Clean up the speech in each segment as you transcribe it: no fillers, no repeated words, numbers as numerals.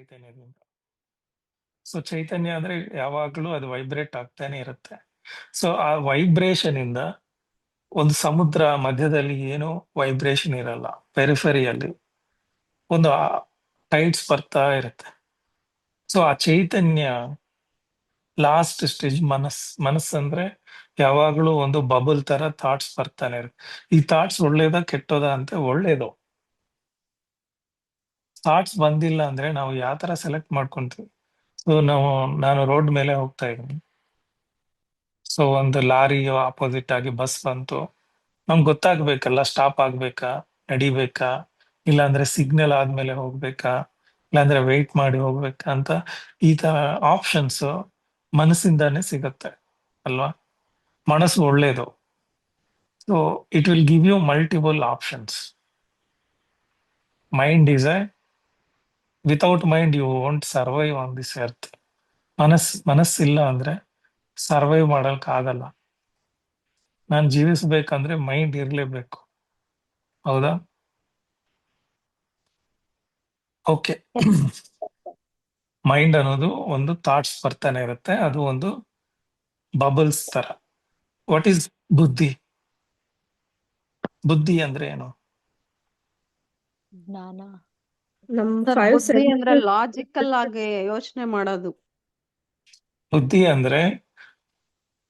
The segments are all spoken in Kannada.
ಚೈತನ್ಯದಿಂದ. ಸೊ ಚೈತನ್ಯ ಅಂದ್ರೆ ಯಾವಾಗ್ಲೂ ಅದು ವೈಬ್ರೇಟ್ ಆಗ್ತಾನೆ ಇರುತ್ತೆ. ಸೊ ಆ ವೈಬ್ರೇಷನ್ ಇಂದ ಒಂದು ಸಮುದ್ರ ಮಧ್ಯದಲ್ಲಿ ಏನು ವೈಬ್ರೇಷನ್ ಇರಲ್ಲ, ಪೆರಿಫೆರಿಯಲ್ಲಿ ಒಂದು ಟೈಟ್ಸ್ ಬರ್ತಾ ಇರುತ್ತೆ. ಸೊ ಆ ಚೈತನ್ಯ ಲಾಸ್ಟ್ ಸ್ಟೇಜ್ ಮನಸ್ಸಂದ್ರೆ ಯಾವಾಗ್ಲೂ ಒಂದು ಬಬಲ್ ತರ ಥಾಟ್ಸ್ ಬರ್ತಾನೆ ಇರುತ್ತೆ. ಈ ಥಾಟ್ಸ್ ಒಳ್ಳೇದ ಕೆಟ್ಟೋದ ಅಂತ ಒಳ್ಳೇದು. ಥಾಟ್ಸ್ ಬಂದಿಲ್ಲ ಅಂದ್ರೆ ನಾವು ಯಾವ ತರ ಸೆಲೆಕ್ಟ್ ಮಾಡ್ಕೊಂತೀವಿ. ಸೊ ನಾನು ರೋಡ್ ಮೇಲೆ ಹೋಗ್ತಾ ಇದ್ದೀನಿ. ಸೊ ಒಂದು ಲಾರಿ ಆಪೋಸಿಟ್ ಆಗಿ ಬಸ್ ಬಂತು. ನಮ್ಗೆ ಗೊತ್ತಾಗ್ಬೇಕಲ್ಲ, ಸ್ಟಾಪ್ ಆಗ್ಬೇಕಾ, ನಡಿಬೇಕಾ, ಇಲ್ಲಾಂದ್ರೆ ಸಿಗ್ನಲ್ ಆದ್ಮೇಲೆ ಹೋಗ್ಬೇಕಾ, ಇಲ್ಲಾಂದ್ರೆ ವೆಯ್ಟ್ ಮಾಡಿ ಹೋಗ್ಬೇಕಾ ಅಂತ ಈ ತರ ಆಪ್ಷನ್ಸ್ ಮನಸ್ಸಿಂದಾನೇ ಸಿಗತ್ತೆ ಅಲ್ವಾ. ಮನಸ್ಸು ಒಳ್ಳೇದು. So it will give you multiple options. Mind is without mind you won't survive on this earth. ಮನಸ್ಸಿಲ್ಲ ಅಂದ್ರೆ ಸರ್ವೈವ್ ಮಾಡಕ್ ಆಗಲ್ಲ. ನಾನು ಜೀವಿಸ್ಬೇಕಂದ್ರೆ ಮೈಂಡ್ ಇರ್ಲೇಬೇಕು, ಹೌದಾ? ಓಕೆ. ಮೈಂಡ್ ಅನ್ನೋದು ಒಂದು ಥಾಟ್ಸ್ ಬರ್ತಾನೆ ಇರುತ್ತೆ, ಅದು ಒಂದು ಬಬಲ್ಸ್ ತರ. ವಾಟ್ ಈಸ್ ಬುದ್ಧಿ? ಬುದ್ಧಿ ಅಂದ್ರೆ ಏನು? ಜ್ಞಾನ. ನಮ್ ಸರ್, 5 ಬುದ್ಧಿ ಅಂದ್ರೆ senses ಲಾಜಿಕಲ್ ಆಗಿ ಯೋಚನೆ ಮಾಡೋದು. ಬುದ್ಧಿ ಅಂದ್ರೆ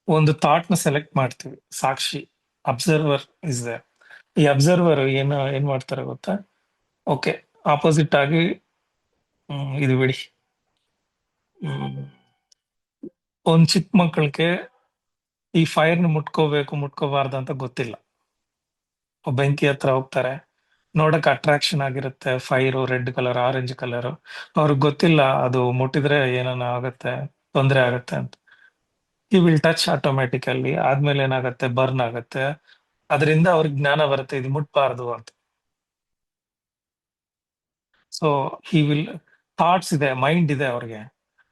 ಒಂದು ಥಾಟ್ ನ ಸೆಲೆಕ್ಟ್ ಮಾಡ್ತೀವಿ, ಸಾಕ್ಷಿ, ಅಬ್ಸರ್ವರ್ ಇಸ್ ದೇರ್. ಈ ಅಬ್ಸರ್ವರ್ ಏನ್ ಮಾಡ್ತಾರೆ ಗೊತ್ತಾ? ಓಕೆ, ಆಪೋಸಿಟ್ ಆಗಿ ಇದು ಬಿಡಿ. ಒಂದ್ ಚಿಕ್ಕ ಮಕ್ಕಳಿಗೆ ಈ ಫೈರ್ನ ಮುಟ್ಕೋಬಾರ್ದು ಅಂತ ಗೊತ್ತಿಲ್ಲ. ಬೆಂಕಿ ಹತ್ರ ಹೋಗ್ತಾರೆ, ನೋಡಕ್ ಅಟ್ರಾಕ್ಷನ್ ಆಗಿರುತ್ತೆ, fire red colour, orange colour. ಅವ್ರಿಗೆ ಗೊತ್ತಿಲ್ಲ ಅದು ಮುಟ್ಟಿದ್ರೆ ಏನನ್ನ ಆಗತ್ತೆ, ತೊಂದರೆ ಆಗತ್ತೆ ಅಂತ. ಈ ವಿಲ್ ಟಚ್ ಆಟೋಮ್ಯಾಟಿಕಲಿ, ಆದ್ಮೇಲೆ ಏನಾಗತ್ತೆ, ಬರ್ನ್ ಆಗತ್ತೆ. ಅದರಿಂದ ಅವ್ರಿಗೆ ಜ್ಞಾನ ಬರುತ್ತೆ ಇದು ಮುಟ್ಬಾರ್ದು ಅಂತ. ಸೊ ಹಿ ವಿಲ್ ಥಾಟ್ಸ್ ಇದೆ, ಮೈಂಡ್ ಇದೆ ಅವ್ರಿಗೆ,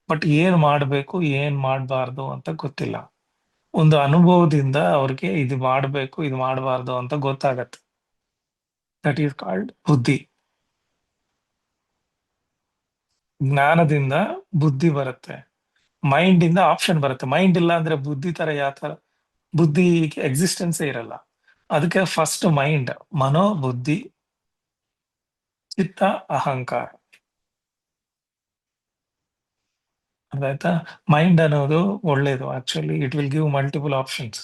ಬಟ್ ಏನ್ ಮಾಡ್ಬೇಕು ಏನ್ ಮಾಡ್ಬಾರ್ದು ಅಂತ ಗೊತ್ತಿಲ್ಲ. ಒಂದು ಅನುಭವದಿಂದ ಅವ್ರಿಗೆ ಇದು ಮಾಡ್ಬೇಕು ಇದು ಮಾಡಬಾರ್ದು ಅಂತ ಗೊತ್ತಾಗತ್ತೆ. ದಟ್ ಈಸ್ ಕಾಲ್ಡ್ ಬುದ್ಧಿ. ಜ್ಞಾನದಿಂದ ಬುದ್ಧಿ ಬರುತ್ತೆ, ಮೈಂಡ್ ಇಂದ ಆಪ್ಷನ್ ಬರುತ್ತೆ. ಮೈಂಡ್ ಇಲ್ಲ ಅಂದ್ರೆ ಬುದ್ಧಿ ತರ ಯಾವ ತರ ಬುದ್ಧಿ ಎಕ್ಸಿಸ್ಟೆನ್ಸೇ ಇರಲ್ಲ. ಅದಕ್ಕೆ ಫಸ್ಟ್ ಮೈಂಡ್, ಮನೋ, ಬುದ್ಧಿ, ಚಿತ್ತ, ಅಹಂಕಾರ. ಅದಾಯ್ತಾ? ಮೈಂಡ್ ಅನ್ನೋದು ಒಳ್ಳೇದು. Actually it will give multiple options.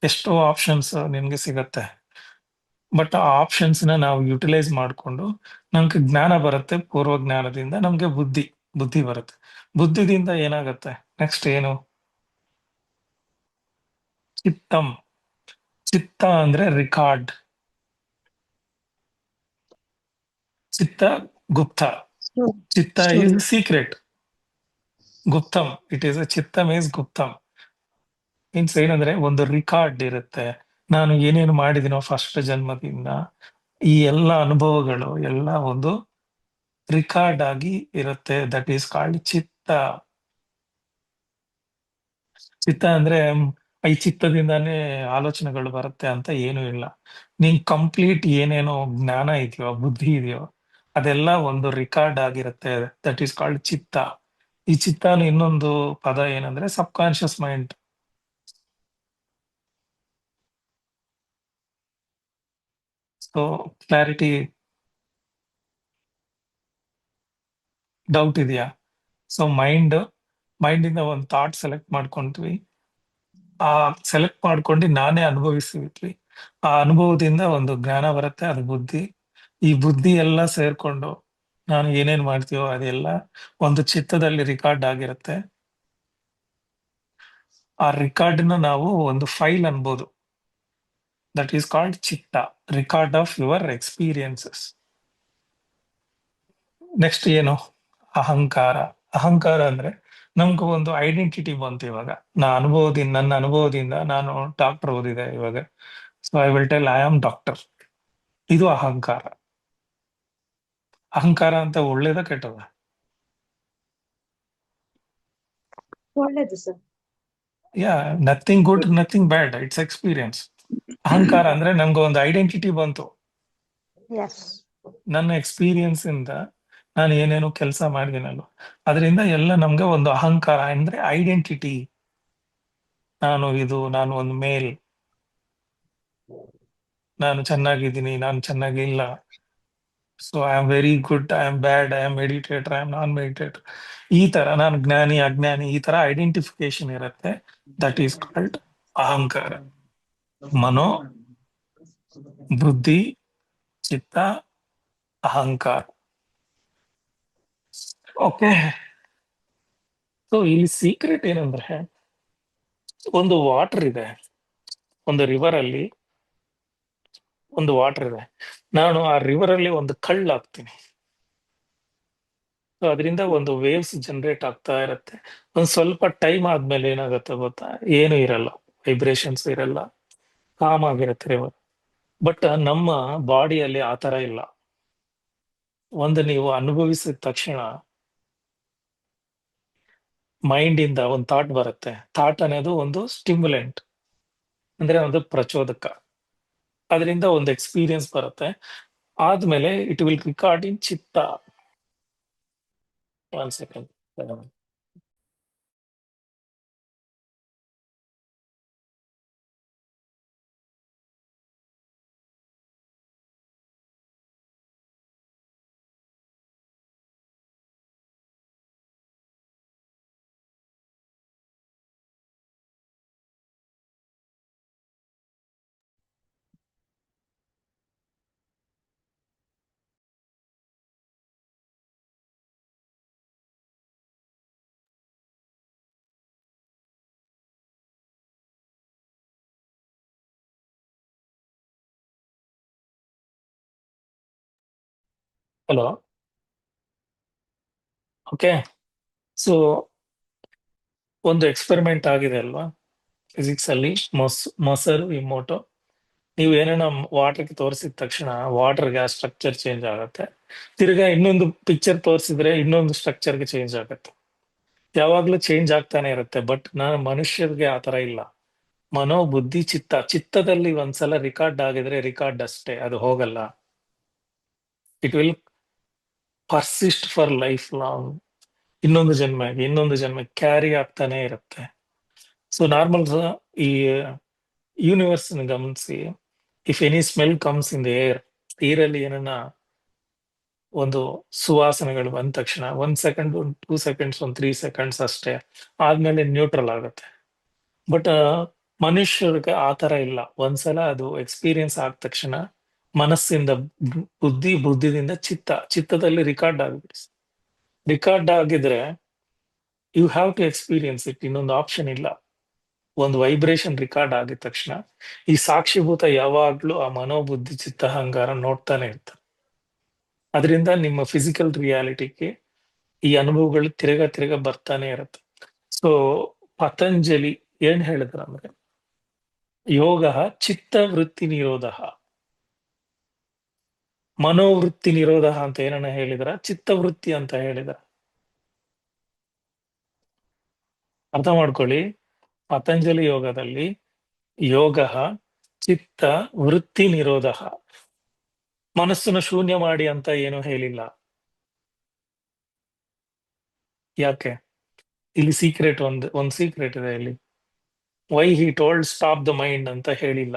ಎಷ್ಟೋ ಆಪ್ಷನ್ಸ್ ನಿಮ್ಗೆ ಸಿಗತ್ತೆ, ಬಟ್ ಆ ಆಪ್ಷನ್ಸ್ ನಾವು ಯುಟಿಲೈಸ್ ಮಾಡಿಕೊಂಡು ನಮ್ಗೆ ಜ್ಞಾನ ಬರುತ್ತೆ. ಪೂರ್ವ ಜ್ಞಾನದಿಂದ ನಮ್ಗೆ ಬುದ್ಧಿ ಬರುತ್ತೆ. ಬುದ್ಧಿದಿಂದ ಏನಾಗತ್ತೆ ನೆಕ್ಸ್ಟ್ ಏನು? ಚಿತ್ತಂ. ಚಿತ್ತ ಅಂದ್ರೆ ರಿಕಾರ್ಡ್. ಚಿತ್ತ ಗುಪ್ತ. ಚಿತ್ತ ಈಸ್ ಸೀಕ್ರೆಟ್. ಗುಪ್ತಂ, ಇಟ್ ಈಸ್ ಚಿತ್ತಂ ಈಸ್ ಗುಪ್ತಂ. ಮೀನ್ಸ್ ಏನಂದ್ರೆ ಒಂದು ರಿಕಾರ್ಡ್ ಇರುತ್ತೆ. ನಾನು ಏನೇನು ಮಾಡಿದಿನೋ ಫಸ್ಟ್ ಜನ್ಮದಿಂದ, ಈ ಎಲ್ಲ ಅನುಭವಗಳು ಎಲ್ಲ ಒಂದು ರಿಕಾರ್ಡ್ ಆಗಿ ಇರುತ್ತೆ. ದಟ್ ಈಸ್ ಕಾಲ್ಡ್ ಚಿತ್ತ. ಚಿತ್ತ ಅಂದ್ರೆ ಈ ಚಿತ್ತದಿಂದಾನೇ ಆಲೋಚನೆಗಳು ಬರುತ್ತೆ ಅಂತ ಏನು ಇಲ್ಲ. ನೀನ್ ಕಂಪ್ಲೀಟ್ ಏನೇನೋ ಜ್ಞಾನ ಇದೆಯೋ, ಬುದ್ಧಿ ಇದೆಯೋ, ಅದೆಲ್ಲ ಒಂದು ರಿಕಾರ್ಡ್ ಆಗಿರುತ್ತೆ. ದಟ್ ಈಸ್ ಕಾಲ್ಡ್ ಚಿತ್ತ. ಈ ಚಿತ್ತನ ಇನ್ನೊಂದು ಪದ ಏನಂದ್ರೆ subconscious mind. So clarity, doubt ಇದೆಯಾ? ಸೊ ಮೈಂಡ್ ಇಂದ ಒಂದು ಥಾಟ್ ಸೆಲೆಕ್ಟ್ ಮಾಡ್ಕೊಂತೀವಿ. ಆ ಸೆಲೆಕ್ಟ್ ಮಾಡ್ಕೊಂಡು ನಾನೇ ಅನುಭವಿಸ್ತೀವಿ. ಆ ಅನುಭವದಿಂದ ಒಂದು ಜ್ಞಾನ ಬರುತ್ತೆ, ಅದು ಬುದ್ಧಿ. ಈ ಬುದ್ಧಿ ಎಲ್ಲ ಸೇರ್ಕೊಂಡು ನಾನು ಏನೇನ್ ಮಾಡ್ತೀವೋ ಅದೆಲ್ಲ ಒಂದು ಚಿತ್ತದಲ್ಲಿ ರಿಕಾರ್ಡ್ ಆಗಿರುತ್ತೆ. ಆ ರಿಕಾರ್ಡ್ನ ನಾವು ಒಂದು ಫೈಲ್ ಅನ್ಬೋದು. ದಟ್ ಈಸ್ ಕಾಲ್ಡ್ ಚಿತ್ತ, record of your experiences. Next ಏನು? ಅಹಂಕಾರ. ಅಹಂಕಾರ ಅಂದ್ರೆ ನಮ್ಗೆ ಒಂದು ಐಡೆಂಟಿಟಿ ಬಂತು ಇವಾಗ. ನನ್ನ ಅನುಭವದಿಂದ ನಾನು ಡಾಕ್ಟರ್ ಓದಿದೆ ಇವಾಗ. So I will tell I am doctor. ಇದು ಅಹಂಕಾರ. ಅಹಂಕಾರ ಅಂತ ಒಳ್ಳೇದ ಕೆಟ್ಟದ? ಒಳ್ಳೇದು sir. Yeah, nothing good nothing bad, it's experience. ಅಹಂಕಾರ ಅಂದ್ರೆ ನಮ್ಗೆ ಒಂದು ಐಡೆಂಟಿಟಿ ಬಂತು. ಎಸ್. ನನ್ನ ಎಕ್ಸ್ಪೀರಿಯನ್ಸ್ ಇಂದ ನಾನು ಏನೇನೋ ಕೆಲಸ ಮಾಡಿದ್ದೀನಲ್ವ, ಅದರಿಂದ ಎಲ್ಲ ನಮ್ಗೆ ಒಂದು ಅಹಂಕಾರ ಅಂದ್ರೆ ಐಡೆಂಟಿಟಿ. ನಾನು ಒಂದು ಮೇಲ್, ನಾನು ಚೆನ್ನಾಗಿದ್ದೀನಿ, ನಾನು ಚೆನ್ನಾಗಿಲ್ಲ. So I am very good, I am bad, I am meditator, I am non meditator. ಈ ತರ ನಾನು ಜ್ಞಾನಿ ಅಜ್ಞಾನಿ ಈ ತರ ಐಡೆಂಟಿಫಿಕೇಶನ್ ಇರುತ್ತೆ. ದಟ್ ಈಸ್ ಕಾಲ್ಡ್ ಅಹಂಕಾರ. ಮನೋ, ಬುದ್ಧಿ, ಚಿತ್ತ, ಅಹಂಕಾರ. ಓಕೆ. ಸೊ ಇಲ್ಲಿ ಸೀಕ್ರೆಟ್ ಏನಂದ್ರೆ, ಒಂದು ವಾಟರ್ ಇದೆ, ಒಂದು ರಿವರ್ ಅಲ್ಲಿ ಒಂದು ವಾಟರ್ ಇದೆ. ನಾನು ಆ ರಿವರ್ ಅಲ್ಲಿ ಒಂದು ಕಳ್ಳು ಹಾಕ್ತೀನಿ. ಸೊ ಅದರಿಂದ ಒಂದು ವೇವ್ಸ್ ಜನರೇಟ್ ಆಗ್ತಾ ಇರುತ್ತೆ. ಒಂದ್ ಸ್ವಲ್ಪ ಟೈಮ್ ಆದ್ಮೇಲೆ ಏನಾಗುತ್ತೆ ಗೊತ್ತಾ, ಏನು ಇರಲ್ಲ, ವೈಬ್ರೇಷನ್ಸ್ ಇರಲ್ಲ, ಕಾಮ್ ಆಗಿರುತ್ತೆ ರಿವರ್. ಬಟ್ ನಮ್ಮ ಬಾಡಿಯಲ್ಲಿ ಆ ತರ ಇಲ್ಲ. ಒಂದು ನೀವು ಅನುಭವಿಸಿದ ತಕ್ಷಣ ಮೈಂಡ್ ಇಂದ ಒಂದು ಥಾಟ್ ಬರುತ್ತೆ. ಥಾಟ್ ಅನ್ನೋದು ಒಂದು ಸ್ಟಿಮ್ಯುಲೆಂಟ್, ಅಂದ್ರೆ ಒಂದು ಪ್ರಚೋದಕ. ಅದರಿಂದ ಒಂದು ಎಕ್ಸ್ಪೀರಿಯನ್ಸ್ ಬರುತ್ತೆ. ಆದ್ಮೇಲೆ ಇಟ್ ವಿಲ್ ರಿಕಾರ್ಡ್ ಇನ್ ಚಿತ್ತ. One second. Hello. Okay. So ಒಂದು ಎಕ್ಸ್ಪೆರಿಮೆಂಟ್ ಆಗಿದೆ ಅಲ್ವಾ ಫಿಸಿಕ್ಸ್ ಅಲ್ಲಿ, ಮೊಸರು ಇಮೋಟೋ. ನೀವು ಏನೇನೋ ವಾಟರ್ಗೆ ತೋರಿಸಿದ ತಕ್ಷಣ ವಾಟರ್ಗೆ ಆ ಸ್ಟ್ರಕ್ಚರ್ ಚೇಂಜ್ ಆಗುತ್ತೆ. ತಿರ್ಗಾ ಇನ್ನೊಂದು ಪಿಕ್ಚರ್ ತೋರಿಸಿದ್ರೆ ಇನ್ನೊಂದು ಸ್ಟ್ರಕ್ಚರ್ಗೆ ಚೇಂಜ್ ಆಗುತ್ತೆ. ಯಾವಾಗ್ಲೂ ಚೇಂಜ್ ಆಗ್ತಾನೆ ಇರುತ್ತೆ. ಬಟ್ ನಾನು ಮನುಷ್ಯರಿಗೆ ಆ ತರ ಇಲ್ಲ. ಮನೋ, ಬುದ್ಧಿ, ಚಿತ್ತದಲ್ಲಿ ಒಂದ್ಸಲ ರಿಕಾರ್ಡ್ ಆಗಿದ್ರೆ ರಿಕಾರ್ಡ್ ಅಷ್ಟೇ, ಅದು ಹೋಗಲ್ಲ. It will persist for life long. ಇನ್ನೊಂದು ಜನ್ಮ ಕ್ಯಾರಿ ಆಗ್ತಾನೆ ಇರುತ್ತೆ. ಸೊ ನಾರ್ಮಲ್ ಈ ಯೂನಿವರ್ಸ್ ಗಮನಿಸಿ, if any smell comes in the ಏರಲ್ಲಿ ಏನನ್ನ ಒಂದು ಸುವಾಸನೆಗಳು ಬಂದ ತಕ್ಷಣ 1 ಸೆಕೆಂಡ್, 2 ಸೆಕೆಂಡ್ಸ್, 3 ಸೆಕೆಂಡ್ಸ್ ಅಷ್ಟೇ, ಆದ್ಮೇಲೆ ನ್ಯೂಟ್ರಲ್ ಆಗುತ್ತೆ. ಬಟ್ ಮನುಷ್ಯರಿಗೆ ಆ ತರ ಇಲ್ಲ. ಒಂದ್ಸಲ ಅದು ಎಕ್ಸ್ಪೀರಿಯನ್ಸ್ ಆದ ತಕ್ಷಣ ಮನಸ್ಸಿಂದ ಬುದ್ಧಿದಿಂದ ಚಿತ್ತದಲ್ಲಿ ರಿಕಾರ್ಡ್ ಆಗಿದ್ರೆ you have to experience it. ಇನ್ನೊಂದು ಆಪ್ಷನ್ ಇಲ್ಲ. ಒಂದು ವೈಬ್ರೇಷನ್ ರಿಕಾರ್ಡ್ ಆಗಿದ ತಕ್ಷಣ ಈ ಸಾಕ್ಷಿಭೂತ ಯಾವಾಗ್ಲೂ ಆ ಮನೋಬುದ್ಧಿ ಚಿತ್ತ ಅಹಂಕಾರ ನೋಡ್ತಾನೆ ಇರ್ತಾರೆ. ಅದರಿಂದ ನಿಮ್ಮ ಫಿಸಿಕಲ್ ರಿಯಾಲಿಟಿಗೆ ಈ ಅನುಭವಗಳು ತಿರ್ಗ ಬರ್ತಾನೆ ಇರುತ್ತೆ. ಸೊ ಪತಂಜಲಿ ಏನ್ ಹೇಳಿದ್ರ ಅಂದ್ರೆ, ಯೋಗ ಚಿತ್ತವೃತ್ತಿ ನಿರೋಧ, ಮನೋವೃತ್ತಿ ನಿರೋಧ ಅಂತ ಏನನ್ನ ಹೇಳಿದ್ರ, ಚಿತ್ತವೃತ್ತಿ ಅಂತ ಹೇಳಿದ್ರ. ಅರ್ಥ ಮಾಡ್ಕೊಳ್ಳಿ, ಪತಂಜಲಿ ಯೋಗದಲ್ಲಿ ಯೋಗ ಚಿತ್ತ ವೃತ್ತಿ ನಿರೋಧ, ಮನಸ್ಸನ್ನು ಶೂನ್ಯ ಮಾಡಿ ಅಂತ ಏನು ಹೇಳಿಲ್ಲ. ಯಾಕೆ? ಇಲ್ಲಿ ಸೀಕ್ರೆಟ್ ಒಂದ್ ಸೀಕ್ರೆಟ್ ಇದೆ ಇಲ್ಲಿ. Why he told stop the mind ಅಂತ ಹೇಳಿಲ್ಲ.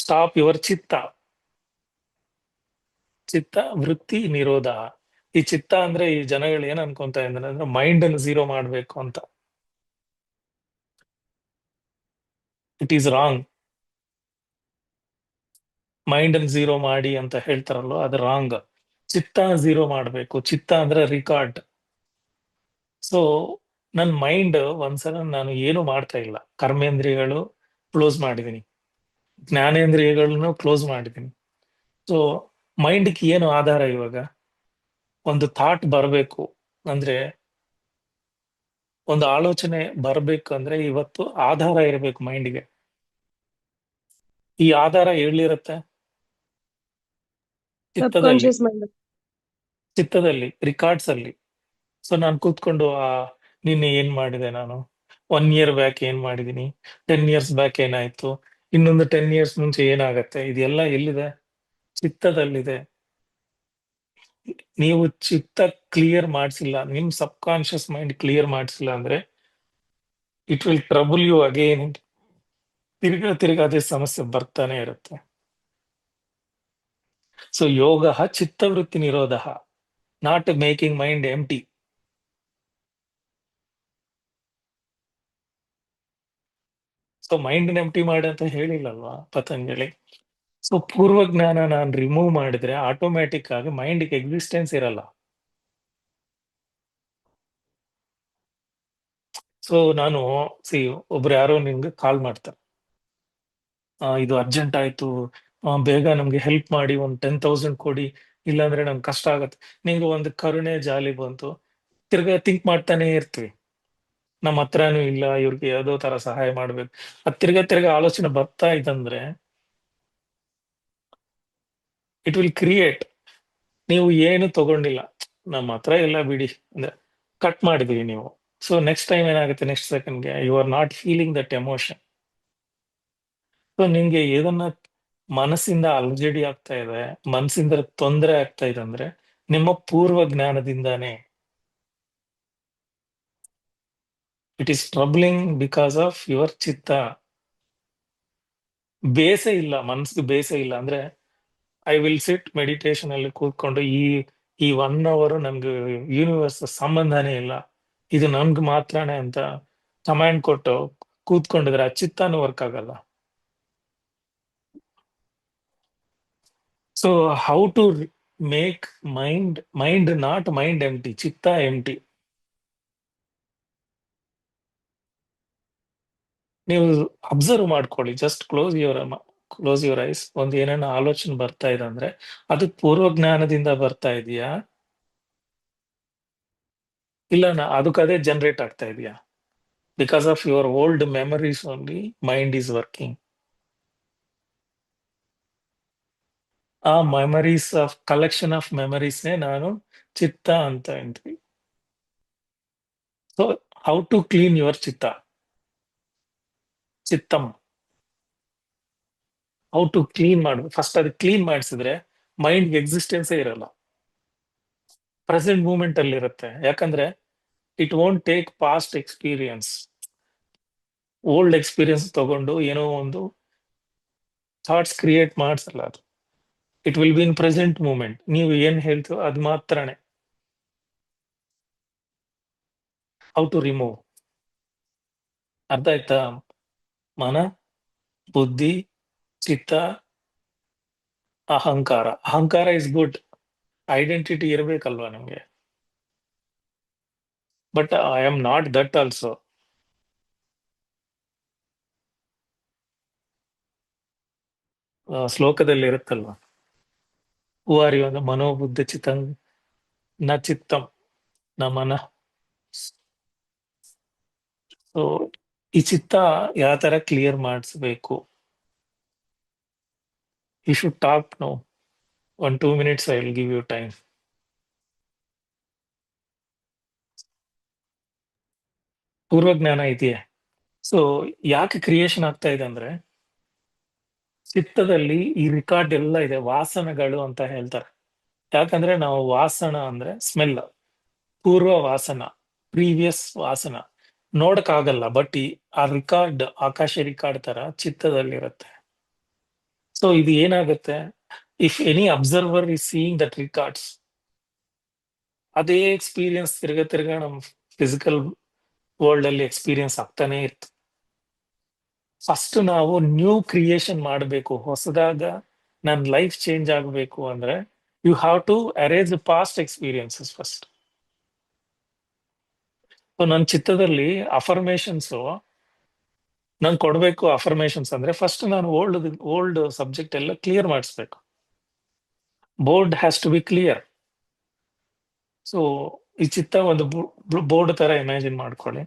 ಸ್ಟಾಪ್ ಯುವರ್ ಚಿತ್ತ ವೃತ್ತಿ ನಿರೋಧ. ಈ ಚಿತ್ತ ಅಂದ್ರೆ ಈ ಜನಗಳು ಏನ್ ಅನ್ಕೊಂತ ಇದ್ದಾರೆ ಅಂದ್ರೆ ಮೈಂಡ್ ಅನ್ನು ಝೀರೋ ಮಾಡ್ಬೇಕು ಅಂತ. It is wrong. ಮೈಂಡ್ ಅನ್ನು ಝೀರೋ ಮಾಡಿ ಅಂತ ಹೇಳ್ತಾರಲ್ವ, ಅದು ರಾಂಗ್. ಚಿತ್ತ ಝೀರೋ ಮಾಡ್ಬೇಕು. ಚಿತ್ತ ಅಂದ್ರೆ ರಿಕಾರ್ಡ್. ಸೊ ನನ್ನ ಮೈಂಡ್ ಒಂದ್ಸಲ ನಾನು ಏನು ಮಾಡ್ತಾ ಇಲ್ಲ, ಕರ್ಮೇಂದ್ರಿಯಗಳು ಕ್ಲೋಸ್ ಮಾಡಿದೀನಿ, ಜ್ಞಾನೇಂದ್ರಿಯಗಳನ್ನು ಕ್ಲೋಸ್ ಮಾಡಿದೀನಿ. ಸೊ ಮೈಂಡ್ಗೆ ಏನು ಆಧಾರ ಇವಾಗ? ಒಂದು ಥಾಟ್ ಬರಬೇಕು ಅಂದ್ರೆ, ಒಂದು ಆಲೋಚನೆ ಬರ್ಬೇಕು ಅಂದ್ರೆ ಇವತ್ತು ಆಧಾರ ಇರಬೇಕು ಮೈಂಡ್ಗೆ. ಈ ಆಧಾರ ಎಲ್ಲಿರುತ್ತೆ? Subconscious mind. ಚಿತ್ತದಲ್ಲಿ, ರಿಕಾರ್ಡ್ಸ್ ಅಲ್ಲಿ. ಸೊ ನಾನು ಕೂತ್ಕೊಂಡು ನಿನ್ನೆ ಏನ್ ಮಾಡಿದೆ, ನಾನು 1 ಇಯರ್ ಬ್ಯಾಕ್ ಏನ್ ಮಾಡಿದೀನಿ, 10 ಇಯರ್ಸ್ ಬ್ಯಾಕ್ ಏನಾಯ್ತು, ಇನ್ನೊಂದು 10 ಇಯರ್ಸ್ ಮುಂಚೆ ಏನಾಗತ್ತೆ, ಇದೆಲ್ಲ ಎಲ್ಲಿದೆ? ಚಿತ್ತದಲ್ಲಿದೆ. ನೀವು ಚಿತ್ತ ಕ್ಲಿಯರ್ ಮಾಡಿಸಿಲ್ಲ, ನಿಮ್ ಸಬ್ ಕಾನ್ಶಿಯಸ್ ಮೈಂಡ್ ಕ್ಲಿಯರ್ ಮಾಡಿಸಿಲ್ಲ ಅಂದ್ರೆ it will trouble you again. ತಿರ್ಗಾ ಅದೇ ಸಮಸ್ಯೆ ಬರ್ತಾನೆ ಇರುತ್ತೆ. ಸೊ ಯೋಗ ಚಿತ್ತವೃತ್ತಿ ನಿರೋಧ, not making mind empty. So mind empty ಮಾಡಿ ಅಂತ ಹೇಳಿಲ್ಲಲ್ವಾ ಪತಂಜಲಿ. ಸೊ ಪೂರ್ವಜ್ಞಾನ ನಾನು ರಿಮೂವ್ ಮಾಡಿದ್ರೆ ಆಟೋಮ್ಯಾಟಿಕ್ ಆಗಿ ಮೈಂಡ್ಗೆ ಎಕ್ಸಿಸ್ಟೆನ್ಸ್ ಇರಲ್ಲ. ಸೊ ನಾನು ಒಬ್ರು ಯಾರೋ ನಿಮ್ಗೆ ಕಾಲ್ ಮಾಡ್ತಾರೆ, ಇದು ಅರ್ಜೆಂಟ್ ಆಯ್ತು, ಬೇಗ ನಮ್ಗೆ ಹೆಲ್ಪ್ ಮಾಡಿ, ಒಂದು 10,000 ಕೊಡಿ, ಇಲ್ಲಾಂದ್ರೆ ನಮ್ಗೆ ಕಷ್ಟ ಆಗತ್ತೆ. ನಿಂಗೆ ಒಂದು ಕರುಣೆ ಜಾಲಿ ಬಂತು, ತಿರ್ಗಾ ಥಿಂಕ್ ಮಾಡ್ತಾನೆ ಇರ್ತೀವಿ, ನಮ್ಮ ಹತ್ರನೂ ಇಲ್ಲ, ಇವ್ರಿಗೆ ಯಾವ್ದೋ ತರ ಸಹಾಯ ಮಾಡ್ಬೇಕು, ಅದ್ ತಿರ್ಗಾ ಆಲೋಚನೆ ಬರ್ತಾ ಇತ್ತಂದ್ರೆ ಇಟ್ ವಿಲ್ ಕ್ರಿಯೇಟ್. ನೀವು ಏನು ತಗೊಂಡಿಲ್ಲ, ನಮ್ಮ ಹತ್ರ ಎಲ್ಲ ಬಿಡಿ ಅಂದ್ರೆ ಕಟ್ ಮಾಡಿದ್ವಿ ನೀವು. ಸೊ ನೆಕ್ಸ್ಟ್ ಟೈಮ್ ಏನಾಗುತ್ತೆ, ನೆಕ್ಸ್ಟ್ ಸೆಕೆಂಡ್ಗೆ you are not feeling that emotion. So ನಿಮ್ಗೆ ಏದನ್ನ ಮನಸ್ಸಿಂದ ಅಲಜಡಿ ಆಗ್ತಾ ಇದೆ, ಮನಸ್ಸಿಂದ ತೊಂದರೆ ಆಗ್ತಾ ಇದೆ ಅಂದ್ರೆ ನಿಮ್ಮ ಪೂರ್ವ ಜ್ಞಾನದಿಂದಾನೇ. It is troubling because of your ಚಿತ್ತ. ಬೇಸೆ ಇಲ್ಲ, ಮನಸ್ಸಿಗೆ ಬೇಸೆ ಇಲ್ಲ ಅಂದ್ರೆ ಐ ವಿಲ್ ಸಿಟ್ ಮೆಡಿಟೇಷನ್ ಅಲ್ಲಿ ಕೂತ್ಕೊಂಡು ಈ 1 hour ನಮ್ಗೆ ಯೂನಿವರ್ಸ್ ಸಂಬಂಧನೇ ಇಲ್ಲ, ಇದು ನಮ್ಗೆ ಮಾತ್ರನೇ ಅಂತ ಕಮಾಂಡ್ ಕೊಟ್ಟು ಕೂತ್ಕೊಂಡಿದ್ರೆ ಆ ಚಿತ್ತಾನು ವರ್ಕ್ ಆಗಲ್ಲ. So how to make mind not mind empty, ಚಿತ್ತ ಎಂಟಿ. ನೀವು ಅಬ್ಸರ್ವ್ ಮಾಡ್ಕೊಳ್ಳಿ, ಜಸ್ಟ್ ಕ್ಲೋಸ್ ಯುವರ್ ಐಸ್. ಒಂದು ಏನೇನೋ ಆಲೋಚನೆ ಬರ್ತಾ ಇದೆ ಅಂದ್ರೆ ಅದು ಪೂರ್ವ ಜ್ಞಾನದಿಂದ ಬರ್ತಾ ಇದೆಯಾ, ಇಲ್ಲ ಅದಕ್ಕೆ ಅದೇ ಜನರೇಟ್ ಆಗ್ತಾ ಇದೆಯಾ? Because of your old memories only mind is working. ಆ ಮೆಮರೀಸ್ ಆಫ್ ಕಲೆಕ್ಷನ್ ಆಫ್ ಮೆಮರೀಸ್ನೇ ನಾನು ಚಿತ್ತ ಅಂತ ಅಂತೀವಿ. So how to clean your ಚಿತ್ತಂ, ಹೌ ಟು ಕ್ಲೀನ್ ಮಾಡ್ಬೇಕು. ಫಸ್ಟ್ ಅದು ಕ್ಲೀನ್ ಮಾಡಿಸಿದ್ರೆ ಮೈಂಡ್ಗೆ ಎಕ್ಸಿಸ್ಟೆನ್ಸೇ ಇರಲ್ಲ, ಪ್ರೆಸೆಂಟ್ ಮೂಮೆಂಟ್ ಅಲ್ಲಿ ಇರುತ್ತೆ. ಯಾಕಂದ್ರೆ it won't take past experience, old experience ತಗೊಂಡು ಏನೋ ಒಂದು ಥಾಟ್ಸ್ ಕ್ರಿಯೇಟ್ ಮಾಡ್ಸಲ್ಲ ಅದು. It will be in present moment. ನೀವು ಏನ್ ಹೇಳ್ತೀವೋ ಅದು ಮಾತ್ರನೇ. ಹೌ ಟು ರಿಮೂವ್, ಅರ್ಥ ಆಯ್ತಾ? ಮನ, ಬುದ್ಧಿ, ಚಿತ್ತ, ಅಹಂಕಾರ ಇಸ್ ಗುಡ್, ಐಡೆಂಟಿಟಿ ಇರಬೇಕಲ್ವಾ ನಮ್ಗೆ. But I am not that also. ಶ್ಲೋಕದಲ್ಲಿ ಇರುತ್ತಲ್ವಾ, ಹೂ ಆರ್ ಯು ಅಂದ್ರೆ ಮನೋಬುದ್ಧಿ ಚಿತ್ತಂ ನ ಚಿತ್ತಂ ನ ಮನ. ಸೊ ಈ ಚಿತ್ತ ಯಾವ ತರ ಕ್ಲಿಯರ್ ಮಾಡಿಸ್ಬೇಕು? You should talk no 1-2 minutes, I will give you time. ಪೂರ್ವಜ್ಞಾನ ಇದೆಯೇ? ಸೊ ಯಾಕೆ ಕ್ರಿಯೇಷನ್ ಆಗ್ತಾ ಇದೆ ಅಂದ್ರೆ ಚಿತ್ತದಲ್ಲಿ ಈ ರಿಕಾರ್ಡ್ ಎಲ್ಲ ಇದೆ, ವಾಸನಗಳು ಅಂತ ಹೇಳ್ತಾರೆ. ಯಾಕಂದ್ರೆ ನಾವು ವಾಸನ ಅಂದ್ರೆ ಸ್ಮೆಲ್, ಪೂರ್ವ ವಾಸನ, ಪ್ರೀವಿಯಸ್ ವಾಸನ ನೋಡಕ್ ಆಗಲ್ಲ, ಬಟ್ ಆ ರಿಕಾರ್ಡ್ ಆಕಾಶ ರಿಕಾರ್ಡ್ ತರ ಚಿತ್ತದಲ್ಲಿರುತ್ತೆ. ಸೊ ಇದು ಏನಾಗುತ್ತೆ, if any observer is seeing that records, ಅದೇ ಎಕ್ಸ್ಪೀರಿಯನ್ಸ್ ತಿರ್ಗಾ ನಮ್ ಫಿಸಿಕಲ್ ವರ್ಲ್ಡ್ ಅಲ್ಲಿ ಎಕ್ಸ್ಪೀರಿಯನ್ಸ್ ಆಗ್ತಾನೆ ಇತ್ತು. ಫಸ್ಟ್ ನಾವು ನ್ಯೂ ಕ್ರಿಯೇಷನ್ ಮಾಡಬೇಕು, ಹೊಸದಾಗ ನನ್ನ ಲೈಫ್ ಚೇಂಜ್ ಆಗಬೇಕು ಅಂದ್ರೆ you have to arrange past experiences first. So ನನ್ನ ಚಿತ್ತದಲ್ಲಿ ಅಫರ್ಮೇಶನ್ಸ್ ನಾನು ಕೊಡ್ಬೇಕು. ಅಫರ್ಮೇಶನ್ಸ್ ಅಂದ್ರೆ ಫಸ್ಟ್ ನಾನು ಓಲ್ಡ್ ಸಬ್ಜೆಕ್ಟ್ ಎಲ್ಲ ಕ್ಲಿಯರ್ ಮಾಡಿಸ್ಬೇಕು. Board has to be clear. So ಈ ಚಿತ್ತ ಒಂದು ಬೋರ್ಡ್ ತರ ಇಮ್ಯಾಜಿನ್ ಮಾಡ್ಕೊಳ್ಳಿ.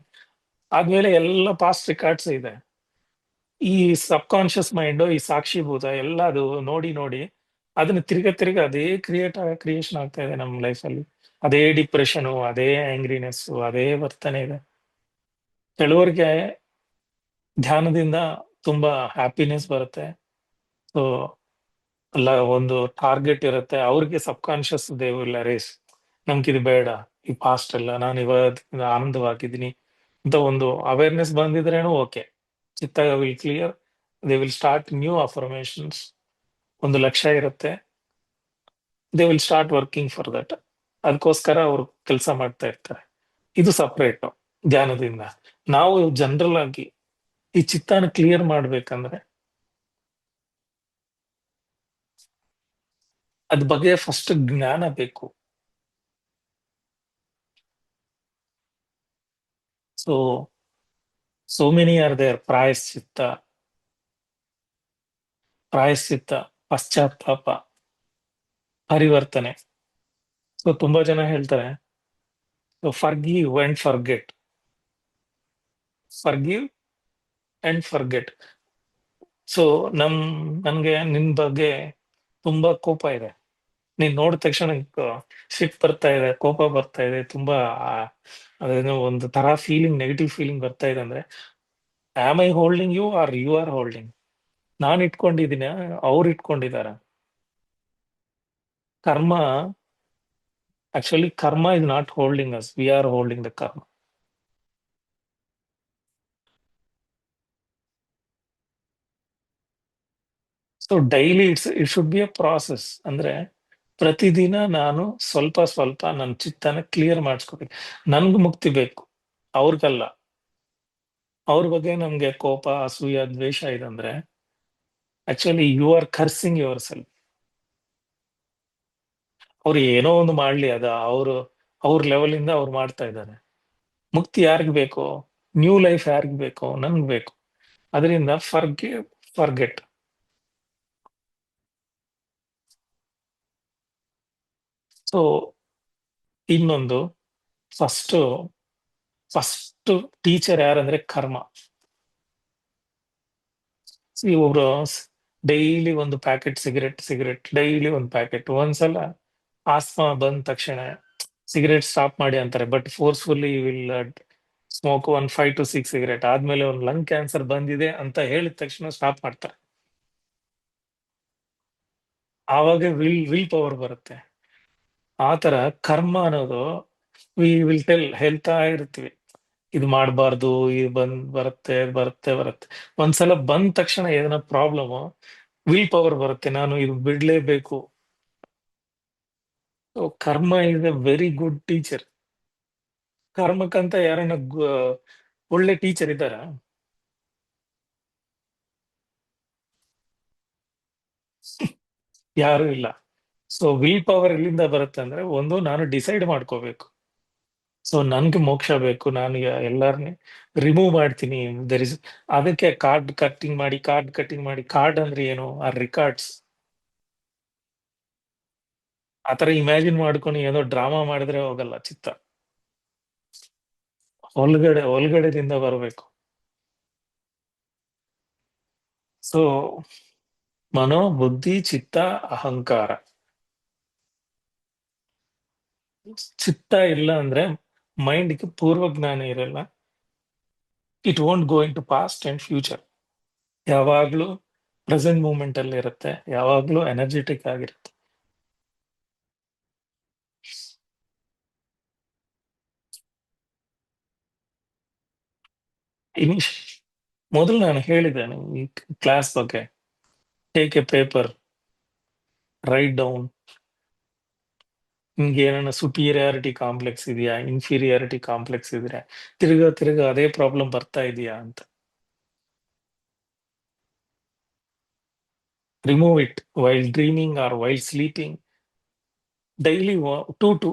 ಆದ್ಮೇಲೆ ಎಲ್ಲ ಪಾಸ್ಟ್ ರಿಕಾರ್ಡ್ಸ್ ಇದೆ. ಈ ಸಬ್ ಕಾನ್ಶಿಯಸ್ ಮೈಂಡ್, ಈ ಸಾಕ್ಷಿಭೂತ ಎಲ್ಲ ಅದು ನೋಡಿ ಅದನ್ನ ತಿರ್ಗಾ ಅದೇ ಕ್ರಿಯೇಷನ್ ಆಗ್ತಾ ಇದೆ ನಮ್ಮ ಲೈಫಲ್ಲಿ. ಅದೇ ಡಿಪ್ರೆಷನ್, ಅದೇ ಆಂಗ್ರಿನೆಸ್, ಅದೇ ವರ್ತನೆ ಇದೆ. ಕೆಲವರಿಗೆ ಧ್ಯಾನದಿಂದ ತುಂಬಾ ಹ್ಯಾಪಿನೆಸ್ ಬರುತ್ತೆ. ಸೊ ಅಲ್ಲ, ಒಂದು ಟಾರ್ಗೆಟ್ ಇರುತ್ತೆ ಅವ್ರಿಗೆ, ಸಬ್ ಕಾನ್ಶಿಯಸ್ ದೇ ವಿಲ್ ಅರೇಸ್, ನಮ್ಗಿದು ಬೇಡ, ಈ ಪಾಸ್ಟ್ ಎಲ್ಲ ನಾನು ಇವತ್ತಿಂದ ಆನಂದವಾಗಿದ್ದೀನಿ ಅಂತ ಒಂದು ಅವೇರ್ನೆಸ್ ಬಂದಿದ್ರೇನು ಓಕೆ. ಚಿತ್ತ will clear, they will start new affirmations. ಒಂದು ಲಕ್ಷ್ಯ ಇರುತ್ತೆ, they will start working for that. ಅದಕ್ಕೋಸ್ಕರ ಅವ್ರು ಕೆಲಸ ಮಾಡ್ತಾ ಇರ್ತಾರೆ. ಇದು ಸಪ್ರೇಟ್ ಧ್ಯಾನದಿಂದ. ನಾವು ಜನರಲ್ ಆಗಿ ಈ ಚಿತ್ತಾನ ಕ್ಲಿಯರ್ ಮಾಡ್ಬೇಕಂದ್ರೆ ಅದ್ ಬಗ್ಗೆ ಫಸ್ಟ್ ಜ್ಞಾನ ಬೇಕು. ಸೊ ಮೆನಿ ಆರ್ ದೇರ್ ಪ್ರಾಯಶ್ಚಿತ್ತ, ಪಶ್ಚಾತ್ತಾಪ, ಪರಿವರ್ತನೆ. ಸೊ ತುಂಬಾ ಜನ ಹೇಳ್ತಾರೆ forgive and forget, forgive and forget. So ನನ್ಗೆ ನಿನ್ ಬಗ್ಗೆ ತುಂಬಾ ಕೋಪ ಇದೆ, ನೀನ್ ನೋಡಿದ ತಕ್ಷಣ ಸಿಟ್ ಬರ್ತಾ ಇದೆ, ಕೋಪ ಬರ್ತಾ ಇದೆ, ತುಂಬಾ ಅದೇನೋ ಒಂದು ತರ ಫೀಲಿಂಗ್, ನೆಗೆಟಿವ್ ಫೀಲಿಂಗ್ ಬರ್ತಾ ಇದೆ ಅಂದ್ರೆ, am I holding you are you are holding? ನಾನ್ ಇಟ್ಕೊಂಡಿದ್ದೀನಿ, ಅವ್ರು ಇಟ್ಕೊಂಡಿದಾರ? Karma, actually karma is not holding us, we are holding the karma. So daily it should be a process. ಅಂದ್ರೆ ಪ್ರತಿದಿನ ನಾನು ಸ್ವಲ್ಪ ಸ್ವಲ್ಪ ನನ್ನ ಚಿತ್ತನ ಕ್ಲಿಯರ್ ಮಾಡಿಸ್ಕೋಬೇಕು. ನನ್ಗೆ ಮುಕ್ತಿ ಬೇಕು, ಅವ್ರಿಗಲ್ಲ. ಅವ್ರ ಬಗ್ಗೆ ನಮ್ಗೆ ಕೋಪ, ಅಸೂಯ, ದ್ವೇಷ ಇದೆ ಅಂದ್ರೆ actually you are cursing yourself. ಅವ್ರು ಏನೋ ಒಂದು ಮಾಡ್ಲಿ, ಅದ ಅವ್ರ ಲೆವೆಲ್ ಇಂದ ಅವ್ರು ಮಾಡ್ತಾ ಇದ್ದಾರೆ. ಮುಕ್ತಿ ಯಾರಿಗ್ ಬೇಕು? ನ್ಯೂ ಲೈಫ್ ಯಾರಿಗ್ ಬೇಕು? ನನ್ಗ್ ಬೇಕು. ಅದರಿಂದ ಫರ್ಗೆಟ್. ಸೊ ಇನ್ನೊಂದು, ಫಸ್ಟ್ ಫಸ್ಟ್ ಟೀಚರ್ ಯಾರಂದ್ರೆ ಕರ್ಮ. ಒಬ್ರು ಡೈಲಿ ಒಂದು ಪ್ಯಾಕೆಟ್ ಸಿಗರೆಟ್ ಡೈಲಿ ಒಂದು ಪ್ಯಾಕೆಟ್, ಒಂದ್ಸಲ ಆಸ್ಮಾ ಬಂದ ತಕ್ಷಣ ಸಿಗರೆಟ್ ಸ್ಟಾಪ್ ಮಾಡಿ ಅಂತಾರೆ, but forcefully will smoke 5 to 6 cigarette. ಆದ್ಮೇಲೆ ಒಂದು ಲಂಗ್ ಕ್ಯಾನ್ಸರ್ ಬಂದಿದೆ ಅಂತ ಹೇಳಿದ ತಕ್ಷಣ ಸ್ಟಾಪ್ ಮಾಡ್ತಾರೆ. ಆವಾಗ ವಿಲ್ ಪವರ್ ಬರುತ್ತೆ. ಆತರ ಕರ್ಮ ಅನ್ನೋದು ಹೇಳ್ತಾ ಇರ್ತೀವಿ, ಇದು ಮಾಡಬಾರ್ದು, ಇದು ಬರುತ್ತೆ. ಒಂದ್ಸಲ ಬಂದ ತಕ್ಷಣ ಏದೈనా ಪ್ರಾಬ್ಲಮ್, ವಿಲ್ ಪವರ್ ಬರುತ್ತೆ, ನಾನು ಇದು ಬಿಡ್ಲೇಬೇಕು. Karma is a very good teacher. ಕರ್ಮಕ್ಕಂತ ಯಾರನ್ನ ಒಳ್ಳೆ ಟೀಚರ್ ಇದ್ದಾರ? ಯಾರು ಇಲ್ಲ. ಸೊ ವಿಲ್ ಪವರ್ ಎಲ್ಲಿಂದ ಬರುತ್ತೆ ಅಂದ್ರೆ, ಒಂದು ನಾನು ಡಿಸೈಡ್ ಮಾಡ್ಕೋಬೇಕು. ಸೊ ನನ್ಗೆ ಮೋಕ್ಷ ಬೇಕು, ನಾನು ಎಲ್ಲಾರನ್ನೇ ರಿಮೂವ್ ಮಾಡ್ತೀನಿ. ದರ್ ಇಸ್ ಅದಕ್ಕೆ ಕಾರ್ಡ್ ಕಟ್ಟಿಂಗ್ ಮಾಡಿ. ಕಾರ್ಡ್ ಅಂದ್ರೆ ಏನು? ಆ ರಿಕಾರ್ಡ್ಸ್. ಆತರ ಇಮ್ಯಾಜಿನ್ ಮಾಡ್ಕೊಂಡು ಏನೋ ಡ್ರಾಮಾ ಮಾಡಿದ್ರೆ ಹೋಗಲ್ಲ ಚಿತ್ತ. ಒಳಗಡೆದಿಂದ ಬರಬೇಕು. ಸೊ ಮನೋ, ಬುದ್ಧಿ, ಚಿತ್ತ, ಅಹಂಕಾರ. ಚಿತ್ತ ಇಲ್ಲ ಅಂದ್ರೆ ಮೈಂಡ್ಗೆ ಪೂರ್ವಜ್ಞಾನ ಇರಲ್ಲ. It won't go into past and future. ಯಾವಾಗ್ಲೂ ಪ್ರೆಸೆಂಟ್ ಮೂಮೆಂಟ್ ಅಲ್ಲಿ ಇರುತ್ತೆ, ಯಾವಾಗ್ಲೂ ಎನರ್ಜೆಟಿಕ್ ಆಗಿರುತ್ತೆ. ಇನಿಷ್ ಮೊದಲು ನಾನು ಹೇಳಿದ್ದೇನೆ ಈ ಕ್ಲಾಸ್ ಬಗ್ಗೆ. Take a paper, write down. ನಿಮ್ಗೆ ಏನಾನ ಸುಪೀರಿಯಾರಿಟಿ ಕಾಂಪ್ಲೆಕ್ಸ್ ಇದೆಯಾ, ಇನ್ಫೀರಿಯಾರಿಟಿ ಕಾಂಪ್ಲೆಕ್ಸ್ ಇದೆಯಾ, ತಿರ್ಗಾ ಅದೇ ಪ್ರಾಬ್ಲಮ್ ಬರ್ತಾ ಇದೆಯಾ ಅಂತ. Remove it while dreaming or while sleeping. Daily ಟು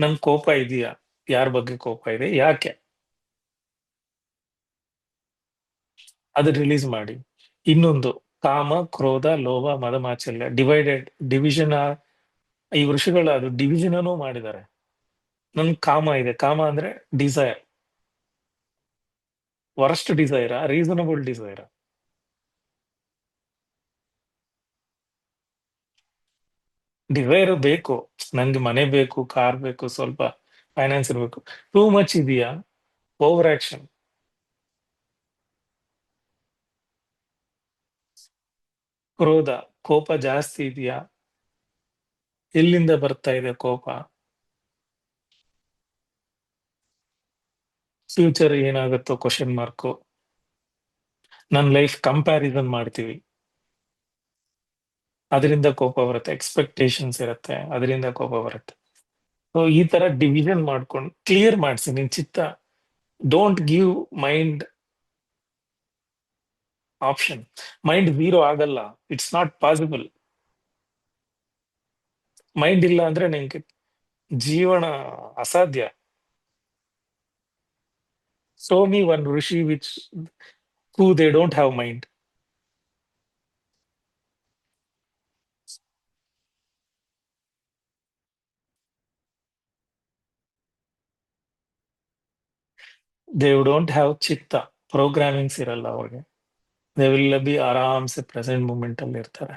ನಂಗೆ ಕೋಪ ಇದೆಯಾ, ಯಾರ ಬಗ್ಗೆ ಕೋಪ ಇದೆ, ಯಾಕೆ, ಅದು ರಿಲೀಸ್ ಮಾಡಿ. ಇನ್ನೊಂದು, ಕಾಮ, ಕ್ರೋಧ, ಲೋಭ, ಮದ, ಮಾಚಲ್ಯ, ಡಿವಿಷನ್. ಈ ಋಷಿಗಳು ಅದು ಡಿವಿಷನ್ ಅನ್ನು ಮಾಡಿದ್ದಾರೆ. ನನ್ ಕಾಮ ಇದೆ, ಕಾಮ ಅಂದ್ರೆ ಡಿಸೈರ್. ವರಸ್ಟ್ ಡಿಸೈರ, ರೀಸನಬಲ್ ಡಿಸೈರ? ಡಿಸೈರ್ ಬೇಕು, ನಂಗೆ ಮನೆ ಬೇಕು, ಕಾರ್ ಬೇಕು, ಸ್ವಲ್ಪ ಫೈನಾನ್ಸ್ ಇರ್ಬೇಕು. ಟೂ ಮಚ್ ಇದೆಯಾ, ಓವರ್ ಆಕ್ಷನ್. ಕ್ರೋಧ ಕೋಪ ಜಾಸ್ತಿ ಇದೆಯಾ, ಎಲ್ಲಿಂದ ಬರ್ತಾ ಇದೆ ಕೋಪ, ಫ್ಯೂಚರ್ ಏನಾಗುತ್ತೋ ಕ್ವಶನ್ ಮಾರ್ಕು, ನನ್ನ ಲೈಫ್ ಕಂಪ್ಯಾರಿಸನ್ ಮಾಡ್ತೀವಿ, ಅದರಿಂದ ಕೋಪ ಬರುತ್ತೆ, ಎಕ್ಸ್ಪೆಕ್ಟೇಷನ್ಸ್ ಇರುತ್ತೆ, ಅದರಿಂದ ಕೋಪ ಬರುತ್ತೆ. ಸೊ ಈ ತರ ಡಿವಿಷನ್ ಮಾಡ್ಕೊಂಡು ಕ್ಲಿಯರ್ ಮಾಡಿಸಿ ನಿನ್ ಚಿತ್ತ. Don't give mind option. Mind zero ಆಗಲ್ಲ, ಇಟ್ಸ್ ನಾಟ್ ಪಾಸಿಬಲ್. ಮೈಂಡ್ ಇಲ್ಲ ಅಂದ್ರೆ ನಿಂಗೆ ಜೀವನ ಅಸಾಧ್ಯ. Show me one Rishi which who they don't have mind. They don't have ಚಿತ್ತ, ಪ್ರೋಗ್ರಾಮಿಂಗ್ಸ್ ಇರಲ್ಲ ಅವ್ರಿಗೆ. ದೇ ವಿಲ್ ಬಿ ಆರಾಮ್ಸೆ ಪ್ರೆಸೆಂಟ್ ಮೂಮೆಂಟ್ ಅಲ್ಲಿ ಇರ್ತಾರೆ.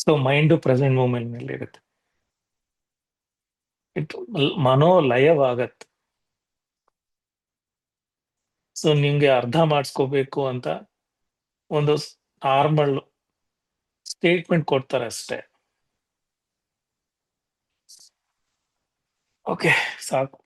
ಸೊ ಮೈಂಡ್ ಪ್ರೆಸೆಂಟ್ ಮೂಮೆಂಟ್ ನಲ್ಲಿ ಇರುತ್ತೆ. ಮನೋಲಯವಾಗತ್ತೆ. ಸೊ ನಿಮ್ಗೆ ಅರ್ಥ ಮಾಡಿಸ್ಕೋಬೇಕು ಅಂತ ಒಂದು ನಾರ್ಮಲ್ ಸ್ಟೇಟ್ಮೆಂಟ್ ಕೊಡ್ತಾರೆ ಅಷ್ಟೇ. ಓಕೆ, ಸಾಕು.